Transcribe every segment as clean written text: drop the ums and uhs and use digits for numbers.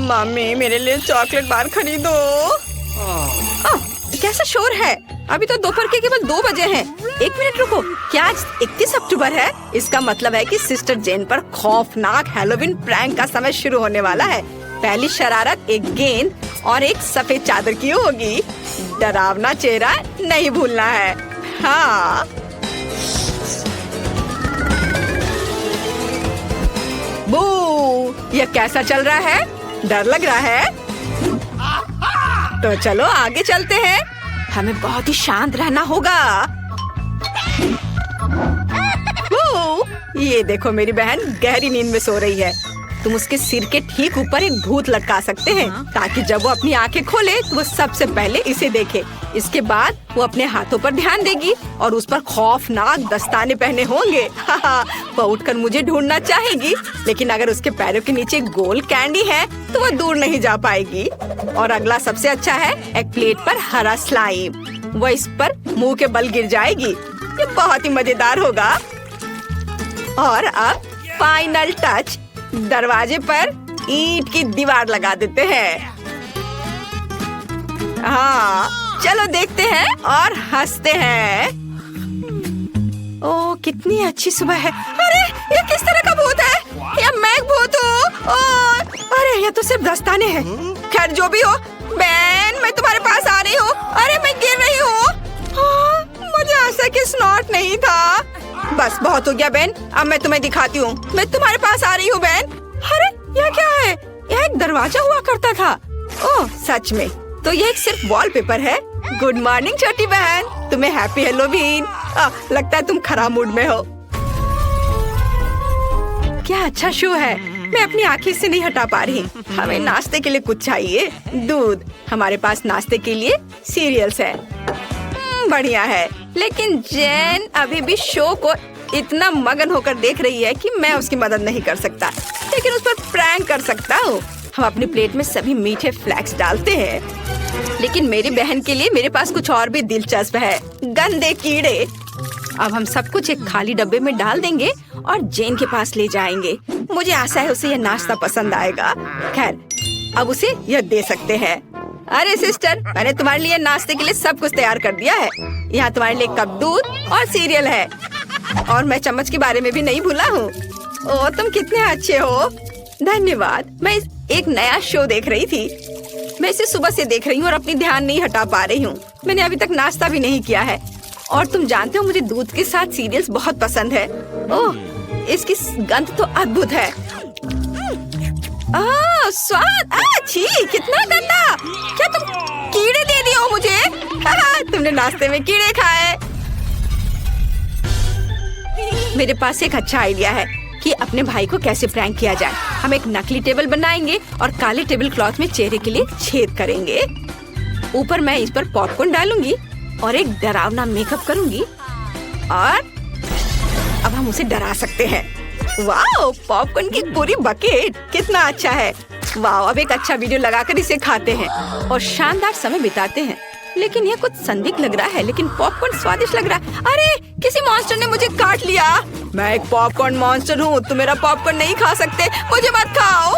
Mummy मेरे लिए chocolate bar खरीदो। कैसा शोर है? अभी तो दोपहर के केवल 2 बजे हैं। 1 मिनट रुको, क्या आज 31 अक्टूबर है? इसका मतलब है कि सिस्टर जेन पर खौफनाक हैलोवीन प्रैंक का समय शुरू होने वाला है। पहली शरारत एक गेंद और एक सफेद चादर की होगी। डरावना चेहरा नहीं भूलना है। हाँ बू, यह कैसा चल रहा है? डर लग रहा है? तो चलो आगे चलते हैं। हमें बहुत ही शांत रहना होगा। ये देखो मेरी बहन गहरी नींद में सो रही है। तुम उसके सिर के ठीक ऊपर एक भूत लटका सकते हैं ताकि जब वो अपनी आंखें खोले तो वो सबसे पहले इसे देखे। इसके बाद वो अपने हाथों पर ध्यान देगी और उस पर खौफनाक दस्ताने पहने होंगे। वो उठकर मुझे ढूंढना चाहेगी, लेकिन अगर उसके पैरों के नीचे गोल कैंडी है तो वो दूर नहीं जा पाएगी। और अगला सबसे अच्छा है, एक प्लेट पर हरा स्लाइम। वो इस पर मुंह के बल गिर जाएगी। ये बहुत ही मजेदार होगा। और अब फाइनल टच, दरवाजे पर ईंट की दीवार लगा देते हैं। हाँ चलो देखते हैं और हंसते हैं। ओह कितनी अच्छी सुबह है। अरे ये किस तरह का भूत है? या मैं एक भूत हूँ? अरे ये तो सिर्फ दस्ताने हैं। खैर जो भी हो, बहन मैं तुम्हारे पास आ रही हूँ। अरे मैं गिर रही हूँ। मुझे ऐसा कि स्नॉट नहीं था। बस बहुत हो गया बहन, अब मैं तुम्हें दिखाती हूँ। मैं तुम्हारे पास आ रही हूँ बहन। अरे यह क्या है? यह एक दरवाजा हुआ करता था। ओह सच में, तो यह एक सिर्फ वॉलपेपर है। गुड मॉर्निंग छोटी बहन, तुम्हें हैप्पी हैलोवीन। लगता है तुम खराब मूड में हो। क्या अच्छा शो है। मैं अपनी आंखें से नहीं हटा पा रही। हमें नाश्ते के लिए कुछ चाहिए। दूध। हमारे पास नाश्ते के लिए सीरियल्स है। बढ़िया है, लेकिन जेन अभी भी शो को इतना मगन होकर देख रही है कि मैं उसकी मदद नहीं कर सकता, लेकिन उस पर प्रैंक कर सकता हूँ। हम अपनी प्लेट में सभी मीठे फ्लैक्स डालते हैं, लेकिन मेरी बहन के लिए मेरे पास कुछ और भी दिलचस्प है, गंदे कीड़े। अब हम सब कुछ एक खाली डब्बे में डाल देंगे और जेन के पास ले जाएंगे। मुझे आशा है उसे यह नाश्ता पसंद आएगा। खैर अब उसे यह दे सकते हैं। अरे सिस्टर, मैंने तुम्हारे लिए नाश्ते के लिए सब कुछ तैयार कर दिया है। यहाँ तुम्हारे लिए कप दूध और सीरियल है, और मैं चम्मच के बारे में भी नहीं भूला हूँ। ओह तुम कितने अच्छे हो। धन्यवाद। मैं एक नया शो देख रही थी। मैं इसे सुबह से देख रही हूँ और अपनी ध्यान नहीं हटा पा रही हूँ। मैंने अभी तक नाश्ता भी नहीं किया है, और तुम जानते हो मुझे दूध के साथ सीरियल्स बहुत पसंद है। ओह इसकी गंध तो अद्भुत है। स्वाद अच्छी, कितना गंदा। क्या तुम कीड़े दे दिए हो मुझे? तुमने नाश्ते में कीड़े खाए। मेरे पास एक अच्छा आइडिया है कि अपने भाई को कैसे प्रैंक किया जाए। हम एक नकली टेबल बनाएंगे और काले टेबल क्लॉथ में चेहरे के लिए छेद करेंगे। ऊपर मैं इस पर पॉपकॉर्न डालूंगी और एक डरावना मेकअप करूंगी, और अब हम उसे डरा सकते हैं। वाओ, पॉपकॉर्न की पूरी बकेट, कितना अच्छा है। वाओ, अब एक अच्छा वीडियो लगाकर इसे खाते हैं और शानदार समय बिताते हैं। लेकिन यह कुछ संदिग्ध लग रहा है, लेकिन पॉपकॉर्न स्वादिष्ट लग रहा है। अरे किसी मॉन्स्टर ने मुझे काट लिया। मैं एक पॉपकॉर्न मॉन्स्टर हूँ, तुम मेरा पॉपकॉर्न नहीं खा सकते, मुझे मत खाओ।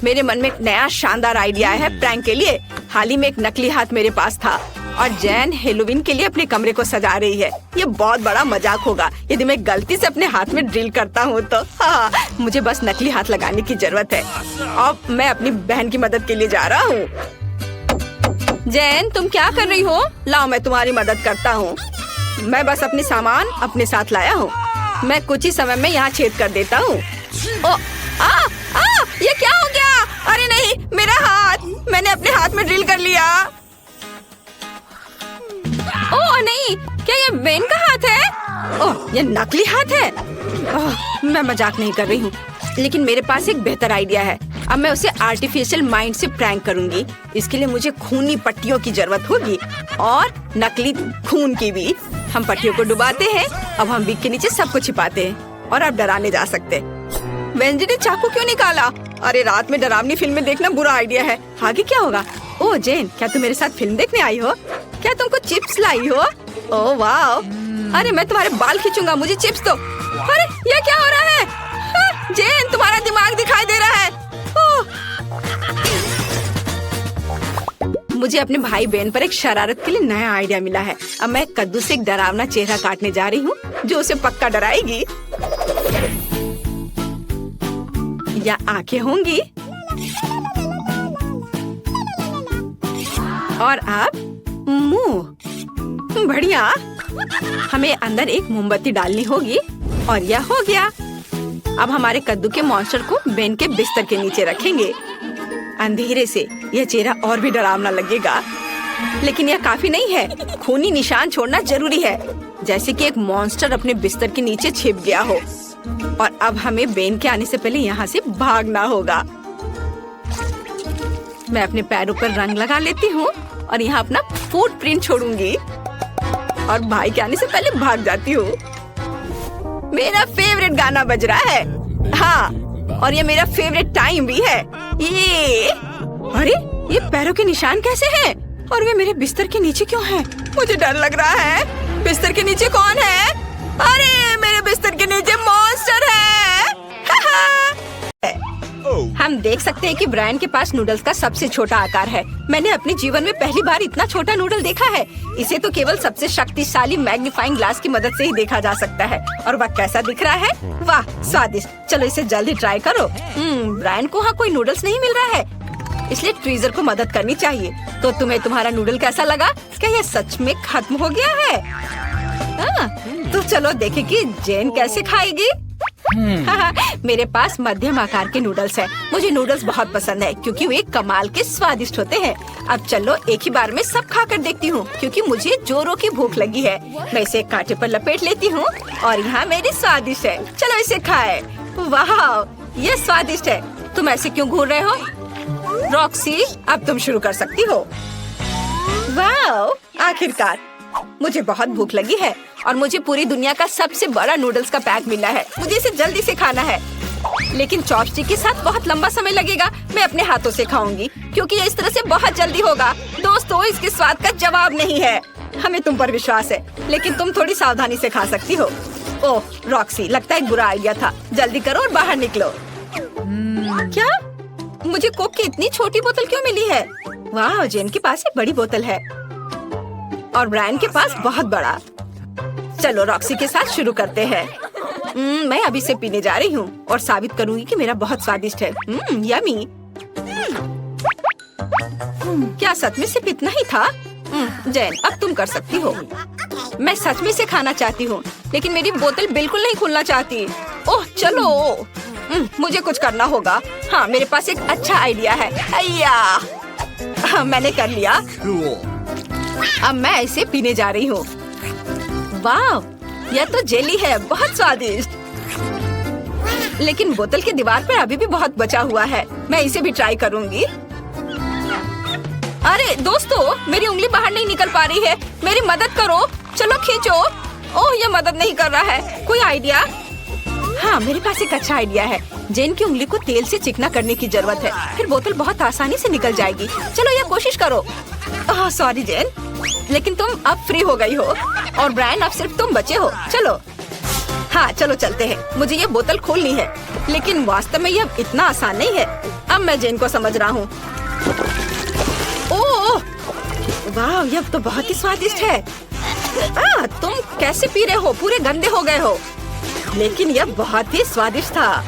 मेरे मन में एक नया शानदार आइडिया है प्रैंक के लिए। हाल ही में एक नकली हाथ मेरे पास था और जैन हेलोवीन के लिए अपने कमरे को सजा रही है। ये बहुत बड़ा मजाक होगा यदि मैं गलती से अपने हाथ में ड्रिल करता हूँ तो। हाँ, मुझे बस नकली हाथ लगाने की जरूरत है। अब मैं अपनी बहन की मदद के लिए जा रहा हूँ। जैन तुम क्या कर रही हो? लाओ मैं तुम्हारी मदद करता हूँ। मैं बस अपनी सामान अपने साथ लाया हूँ। मैं कुछ ही समय में यहाँ छेद कर देता हूँ। ये क्या हो गया? अरे नहीं, मेरा हाथ, मैंने अपने हाथ में ड्रिल कर लिया। ओह नहीं, क्या ये बेन का हाथ है? ओह ये नकली हाथ है। मैं मजाक नहीं कर रही हूँ, लेकिन मेरे पास एक बेहतर आइडिया है। अब मैं उसे आर्टिफिशियल माइंड से प्रैंक करूंगी। इसके लिए मुझे खूनी पट्टियों की जरूरत होगी और नकली खून की भी। हम पट्टियों को डुबाते हैं। अब हम बिग के नीचे सबको छिपाते हैं और अब डराने जा सकते हैं। वेंसडे ने चाकू क्यों निकाला? अरे रात में डरावनी फिल्में देखना बुरा आइडिया है। आगे क्या होगा? ओह जेन, क्या तुम मेरे साथ फिल्म देखने आई हो? क्या तुमको चिप्स लाई हो? ओह वाह, अरे मैं तुम्हारे बाल खींचूंगा, मुझे चिप्स दो। अरे ये क्या हो रहा है? जेन तुम्हारा दिमाग दिखाई दे रहा मुझे अपने भाई बहन पर एक शरारत के लिए नया आइडिया मिला है। अब मैं कद्दू से एक डरावना चेहरा काटने जा रही हूँ जो उसे पक्का डराएगी। या आंखें होंगी और अब मुंह। बढ़िया। हमें अंदर एक मोमबत्ती डालनी होगी और यह हो गया। अब हमारे कद्दू के मॉन्स्टर को बेन के बिस्तर के नीचे रखेंगे। अंधेरे से यह चेहरा और भी डरावना लगेगा, लेकिन यह काफी नहीं है। खूनी निशान छोड़ना जरूरी है, जैसे कि एक मॉन्स्टर अपने बिस्तर के नीचे छिप गया हो। और अब हमें बेन के आने से पहले यहाँ से भागना होगा। मैं अपने पैरों पर रंग लगा लेती हूँ और यहाँ अपना फुटप्रिंट छोड़ूंगी और भाई के आने से पहले भाग जाती हूँ। मेरा फेवरेट गाना बज रहा है। हाँ, और ये मेरा फेवरेट टाइम भी है। ये अरे, ये पैरों के निशान कैसे हैं? और वे मेरे बिस्तर के नीचे क्यों हैं? मुझे डर लग रहा है। बिस्तर के नीचे कौन है? अरे, मेरे बिस्तर के नीचे मॉन्स्टर है। हम देख सकते हैं कि ब्रायन के पास नूडल्स का सबसे छोटा आकार है। मैंने अपने जीवन में पहली बार इतना छोटा नूडल देखा है। इसे तो केवल सबसे शक्तिशाली मैग्नीफाइंग ग्लास की मदद से ही देखा जा सकता है। और वह कैसा दिख रहा है? वाह, स्वादिष्ट। चलो इसे जल्दी ट्राई करो। ब्रायन को वहाँ कोई नूडल्स नहीं मिल रहा है, इसलिए ट्रीजर को मदद करनी चाहिए। तो तुम्हें तुम्हारा नूडल कैसा लगा? क्या यह सच में खत्म हो गया है? तो चलो देखें कि जेन कैसे खाएगी। मेरे पास मध्यम आकार के नूडल्स हैं। मुझे नूडल्स बहुत पसंद है क्योंकि वे कमाल के स्वादिष्ट होते हैं। अब चलो एक ही बार में सब खाकर देखती हूँ, क्योंकि मुझे जोरों की भूख लगी है। मैं इसे कांटे पर लपेट लेती हूँ और यहाँ मेरी स्वादिष्ट है। चलो इसे खाए। वाह, ये स्वादिष्ट है। तुम ऐसे क्यों घूर रहे हो? रॉक्सी, अब तुम शुरू कर सकती हो। वाह, आखिरकार। मुझे बहुत भूख लगी है और मुझे पूरी दुनिया का सबसे बड़ा नूडल्स का पैक मिला है। मुझे इसे जल्दी से खाना है, लेकिन चॉपस्टिक के साथ बहुत लंबा समय लगेगा। मैं अपने हाथों से खाऊंगी क्योंकि ये इस तरह से बहुत जल्दी होगा। दोस्तों, इसके स्वाद का जवाब नहीं है। हमें तुम पर विश्वास है, लेकिन तुम थोड़ी सावधानी से खा सकती हो। ओह रॉक्सी, लगता है एक बुरा आइडिया था। जल्दी करो और बाहर निकलो। क्या? मुझे कोक की इतनी छोटी बोतल क्यों मिली है? वाह, जेन के पास एक बड़ी बोतल है और ब्रायन के पास बहुत बड़ा। चलो रॉक्सी के साथ शुरू करते हैं। मैं अभी से पीने जा रही हूँ और साबित करूंगी कि मेरा बहुत स्वादिष्ट है। यमी। क्या सच में सिर्फ इतना ही था? जैन, अब तुम कर सकती हो। मैं सच में से खाना चाहती हूँ, लेकिन मेरी बोतल बिल्कुल नहीं खुलना चाहती। ओह चलो, मुझे कुछ करना होगा। हाँ, मेरे पास एक अच्छा आइडिया है। अय्या, मैंने कर लिया। अब मैं इसे पीने जा रही हूँ। वाह, यह तो जेली है, बहुत स्वादिष्ट। लेकिन बोतल की दीवार पर अभी भी बहुत बचा हुआ है। मैं इसे भी ट्राई करूँगी। अरे दोस्तों, मेरी उंगली बाहर नहीं निकल पा रही है। मेरी मदद करो। चलो खींचो। ओह, यह मदद नहीं कर रहा है। कोई आइडिया? हाँ, मेरे पास एक अच्छा आइडिया है। जेन की उंगली को तेल से चिकना करने की जरूरत है, फिर बोतल बहुत आसानी से निकल जाएगी। चलो यह कोशिश करो। सॉरी जेन, लेकिन तुम अब फ्री हो गई हो और ब्रायन, अब सिर्फ तुम बचे हो। चलो। हाँ चलो चलते हैं। मुझे ये बोतल खोलनी है, लेकिन वास्तव में यह इतना आसान नहीं है। अब मैं जेन को समझ रहा हूँ। ओह वाह, यह तो बहुत ही स्वादिष्ट है। तुम कैसे पी रहे हो? पूरे गंदे हो गए हो। लेकिन यह बहुत ही स्वादिष्ट था।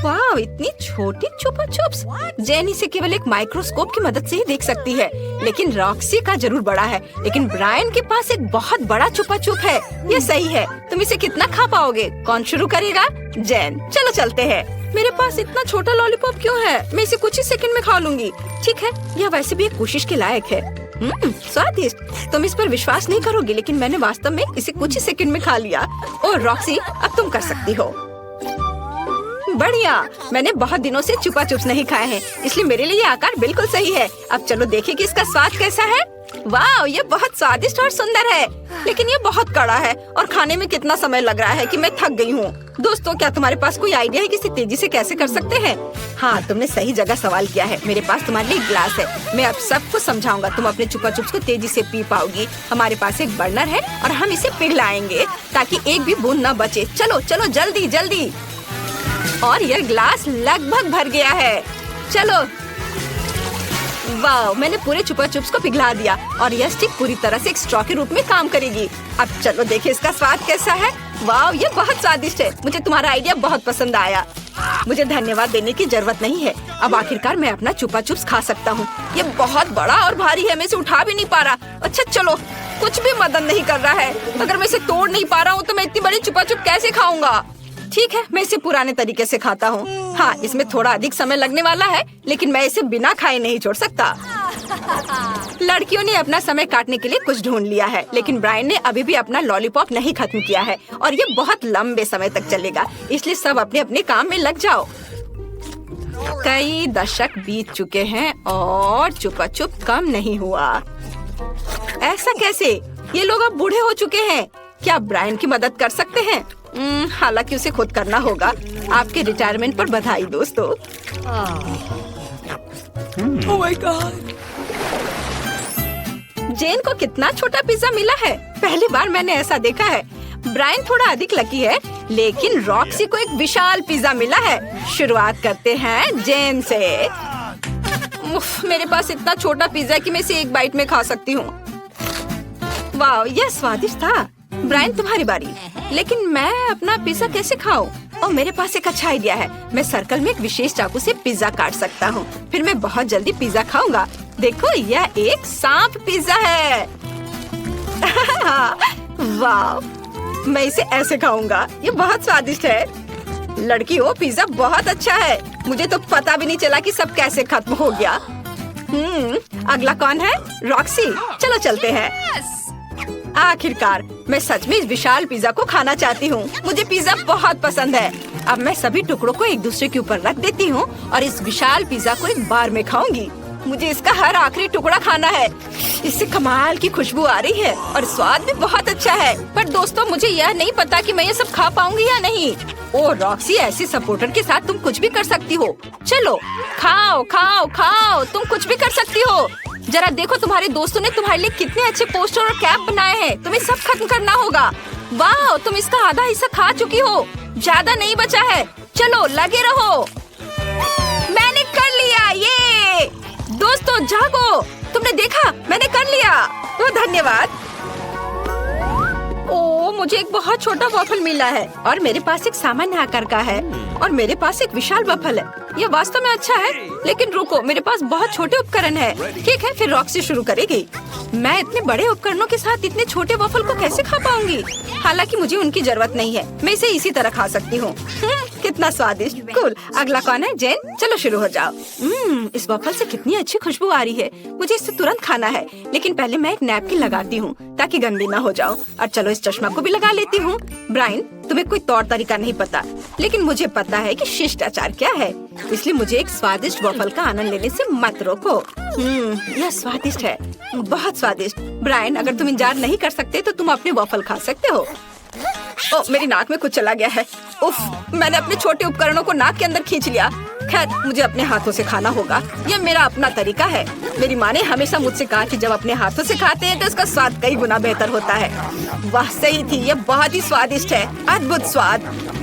वाह, इतनी छोटी चुपा चुप्स। जेन इसे केवल एक माइक्रोस्कोप की मदद से ही देख सकती है, लेकिन रॉक्सी का जरूर बड़ा है। लेकिन ब्रायन के पास एक बहुत बड़ा चुपा चुप है। ये सही है। तुम इसे कितना खा पाओगे? कौन शुरू करेगा? जेन। चलो चलते हैं। मेरे पास इतना छोटा लॉलीपॉप क्यों है? मैं इसे कुछ ही सेकंड में खा लूंगी। ठीक है, यह वैसे भी एक कोशिश के लायक है। स्वादिष्ट। तुम इस पर विश्वास नहीं करोगे, लेकिन मैंने वास्तव में इसे कुछ ही सेकंड में खा लिया। ओह रॉक्सी, अब तुम कर सकती हो। बढ़िया। मैंने बहुत दिनों से चुपा चुप्स नहीं खाए हैं, इसलिए मेरे लिए आकार बिल्कुल सही है। अब चलो देखें कि इसका स्वाद कैसा है। वाह, ये बहुत स्वादिष्ट और सुंदर है, लेकिन ये बहुत कड़ा है और खाने में कितना समय लग रहा है कि मैं थक गई हूँ। दोस्तों, क्या तुम्हारे पास कोई आइडिया है कि इसे तेजी से कैसे कर सकते हैं? हाँ, तुमने सही जगह सवाल किया है। मेरे पास तुम्हारे लिए ग्लास है। मैं अब सबको समझाऊंगा। तुम अपने चुपा चुप्स को तेजी से पी पाओगी। हमारे पास एक बर्नर है और हम इसे पिघलाएंगे ताकि एक भी बूंद न बचे। चलो चलो जल्दी जल्दी। और यह ग्लास लगभग भर गया है। चलो। वाह, मैंने पूरे चुपा चुप्स को पिघला दिया और यह स्टिक पूरी तरह से एक स्ट्रॉ के रूप में काम करेगी। अब चलो देखिए इसका स्वाद कैसा है। वाह, ये बहुत स्वादिष्ट है। मुझे तुम्हारा आइडिया बहुत पसंद आया। मुझे धन्यवाद देने की जरूरत नहीं है। अब आखिरकार मैं अपना चुपा चुप्स खा सकता हूँ। ये बहुत बड़ा और भारी है, मैं इसे उठा भी नहीं पा रहा। अच्छा चलो, कुछ भी मदद नहीं कर रहा है। अगर मैं इसे तोड़ नहीं पा रहा हूँ तो मैं इतनी बड़ी चुपा चुप कैसे खाऊंगा? ठीक है, मैं इसे पुराने तरीके से खाता हूँ। हाँ, इसमें थोड़ा अधिक समय लगने वाला है, लेकिन मैं इसे बिना खाए नहीं छोड़ सकता। लड़कियों ने अपना समय काटने के लिए कुछ ढूंढ लिया है, लेकिन ब्रायन ने अभी भी अपना लॉलीपॉप नहीं खत्म किया है और ये बहुत लंबे समय तक चलेगा। इसलिए सब अपने अपने काम में लग जाओ। कई दशक बीत चुके हैं और चुपा चुप कम नहीं हुआ। ऐसा कैसे? ये लोग अब बूढ़े हो चुके हैं। क्या आप ब्रायन की मदद कर सकते हैं? हालांकि उसे खुद करना होगा। आपके रिटायरमेंट पर बधाई दोस्तों। Oh my God! जेन को कितना छोटा पिज्जा मिला है। पहली बार मैंने ऐसा देखा है। ब्रायन थोड़ा अधिक लकी है, लेकिन रॉक्सी को एक विशाल पिज्जा मिला है। शुरुआत करते हैं जेन से। मेरे पास इतना छोटा पिज्जा कि मैं इसे एक बाइट में खा सकती हूँ। वाह, यह स्वादिष्ट था। ब्रायन, तुम्हारी बारी। लेकिन मैं अपना पिज्जा कैसे खाऊं? और मेरे पास एक अच्छा आइडिया है। मैं सर्कल में एक विशेष चाकू से पिज्जा काट सकता हूँ। फिर मैं बहुत जल्दी पिज्जा खाऊंगा। देखो, यह एक सांप पिज्जा है। वाह, मैं इसे ऐसे खाऊंगा। ये बहुत स्वादिष्ट है। लड़की हो, पिज्जा बहुत अच्छा है। मुझे तो पता भी नहीं चला कि सब कैसे खत्म हो गया। अगला कौन है? रॉक्सी। चलो चलते हैं। आखिरकार मैं सच में इस विशाल पिज्जा को खाना चाहती हूँ। मुझे पिज्जा बहुत पसंद है। अब मैं सभी टुकड़ों को एक दूसरे के ऊपर रख देती हूँ और इस विशाल पिज्जा को एक बार में खाऊंगी। मुझे इसका हर आखिरी टुकड़ा खाना है। इससे कमाल की खुशबू आ रही है और स्वाद भी बहुत अच्छा है। पर दोस्तों, मुझे यह नहीं पता कि मैं ये सब खा पाऊंगी या नहीं। ओ रॉक्सी, ऐसे सपोर्टर के साथ तुम कुछ भी कर सकती हो। चलो खाओ खाओ खाओ, तुम कुछ भी कर सकती हो। जरा देखो, तुम्हारे दोस्तों ने तुम्हारे लिए कितने अच्छे पोस्टर और कैप बनाए हैं। तुम्हें सब खत्म करना होगा। वाह, तुम इसका आधा हिस्सा खा चुकी हो। ज्यादा नहीं बचा है। चलो लगे रहो। मैंने कर लिया। ये दोस्तों जागो, तुमने देखा, मैंने कर लिया। तो धन्यवाद। ओ, मुझे एक बहुत छोटा वॉफल मिला है और मेरे पास एक सामान्य आकार का है और मेरे पास एक विशाल वॉफल है। यह वास्तव में अच्छा है, लेकिन रुको, मेरे पास बहुत छोटे उपकरण है। ठीक है, फिर रॉक्सी शुरू करेगी। मैं इतने बड़े उपकरणों के साथ इतने छोटे वॉफल को कैसे खा पाऊंगी? हालांकि मुझे उनकी जरूरत नहीं है। मैं इसे इसी तरह खा सकती हूँ। कितना स्वादिष्ट। कूल। अगला कौन है? जेन, चलो शुरू हो जाओ। इस वॉफल से कितनी अच्छी खुशबू आ रही है। मुझे इसे तुरंत खाना है, लेकिन पहले मैं एक नैपकिन लगाती हूँ ताकि गंदी ना हो जाओ। और चलो इस चश्मा को भी लगा लेती हूँ। ब्रायन, तुम्हें कोई तौर तरीका नहीं पता, लेकिन मुझे पता है कि शिष्टाचार क्या है। इसलिए मुझे एक स्वादिष्ट वॉफल का आनंद लेने से मत रोको। यह स्वादिष्ट है, बहुत स्वादिष्ट। ब्रायन, अगर तुम इंतजार नहीं कर सकते तो तुम अपने वॉफल खा सकते हो। ओ, मेरी नाक में कुछ चला गया है। उफ, मैंने अपने छोटे उपकरणों को नाक के अंदर खींच लिया। खैर, मुझे अपने हाथों से खाना होगा। यह मेरा अपना तरीका है। मेरी माँ ने हमेशा मुझसे कहा कि जब अपने हाथों से खाते हैं तो इसका स्वाद कई गुना बेहतर होता है। वाह, सही थी। यह बहुत ही स्वादिष्ट है। अद्भुत स्वाद।